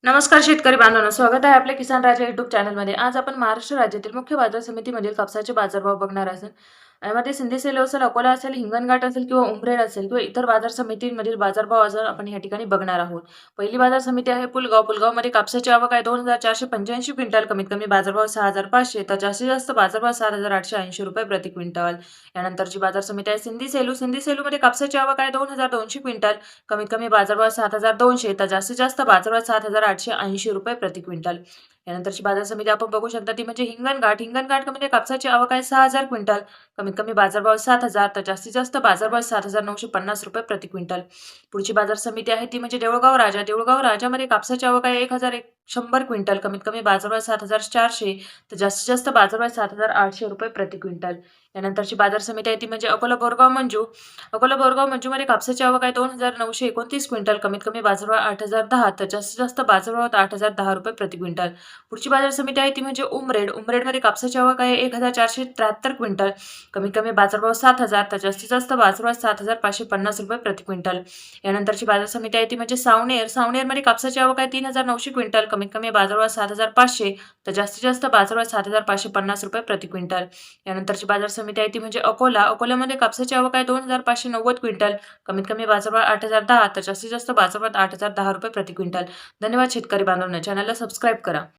नमस्कार शेतकरी बांधवांनो, स्वागत आहे आपल्या किसान राजा युट्यूब चॅनलमध्ये. आज आपण महाराष्ट्र राज्यातील मुख्य बाजार समितीमधील कापसाचे बाजारभाव बघणार आहोत. यामध्ये सिंधी सेल असेल, अकोला असेल, हिंगणघाट असेल किंवा उमरेड असेल किंवा इतर बाजार समितींमधील बाजारभाव आज आपण या ठिकाणी बघणार आहोत. पहिली बाजार समिती आहे पुलगाव. पुलगावमध्ये कापसाची आवक आहे 2,485 क्विंटल, कमीत कमी बाजारभाव 6,500 तर जास्तीत जास्त बाजारभाव 7,880 रुपये प्रति क्विंटल. यानंतरची बाजार समिती आहे सिंधी सेलू. सिंधी सेलूमध्ये कापसाची आवक आहे 2,200 क्विंटल, कमीत कमी बाजारभाव 7,200 तर जास्तीत जास्त बाजारभाव 7,880 रुपये प्रति क्विंटल. यानंतरची बाजार समिती आपण बघू शकता ती म्हणजे हिंगणघाट. हिंगणघाटमध्ये कापसाची आवक आहे 6,000 क्विंटल, कमीत कमी बाजारभाव 7,000 तर जास्तीत जास्त बाजारभाव 7,950 रुपये प्रति क्विंटल. पुढची बाजार समिती आहे ती म्हणजे देऊळगाव राजा. देऊळगाव राजामध्ये कापसाची आवक आहे 1,100 क्विंटल, कमीत कमी बाजारभाव 7,400 तर जास्तीत जास्त बाजारभाव 7,800 रुपये प्रति क्विंटल. यानंतरची बाजार समिती आहे ती म्हणजे अकोला बोरगाव मंजू. अकोला बोरगाव मंजूमध्ये कापसाची आवक आहे 2,929 क्विंटल, कमीत कमी बाजारभाव 8,010 तर जास्तीत जास्त बाजारभाव 8,010 रुपये प्रति क्विंटल. पुढची बाजार समिती आहे ती म्हणजे उमरेड. उमरेडमध्ये कापसाची आवक आहे 1,473 क्विंटल, कमीत कमी बाजारभाव 7,000 तर जास्तीत जास्त बाजारभाव 7,550 रुपये प्रति क्विंटल. यानंतरची बाजार समिती आहे ती म्हणजे सावनेर. सावनेरमध्ये कापसाची आवक आहे 3,900 क्विंटल, कमीत कमी बाजारभाव 7,500 तर जास्तीत जास्त बाजारभाव 7,550 रुपये प्रति क्विंटल. यानंतरची बाजार समिती आहे ती म्हणजे अकोला. अकोल्यामध्ये कापसाची आवक आहे 2,590 क्विंटल, कमीत कमी बाजारभाव 8,010 तर जास्तीत जास्त बाजारभाव 8,010 रुपये प्रति क्विंटल. धन्यवाद शेतकरी बांधवांनो, चॅनलला सबस्क्राईब करा.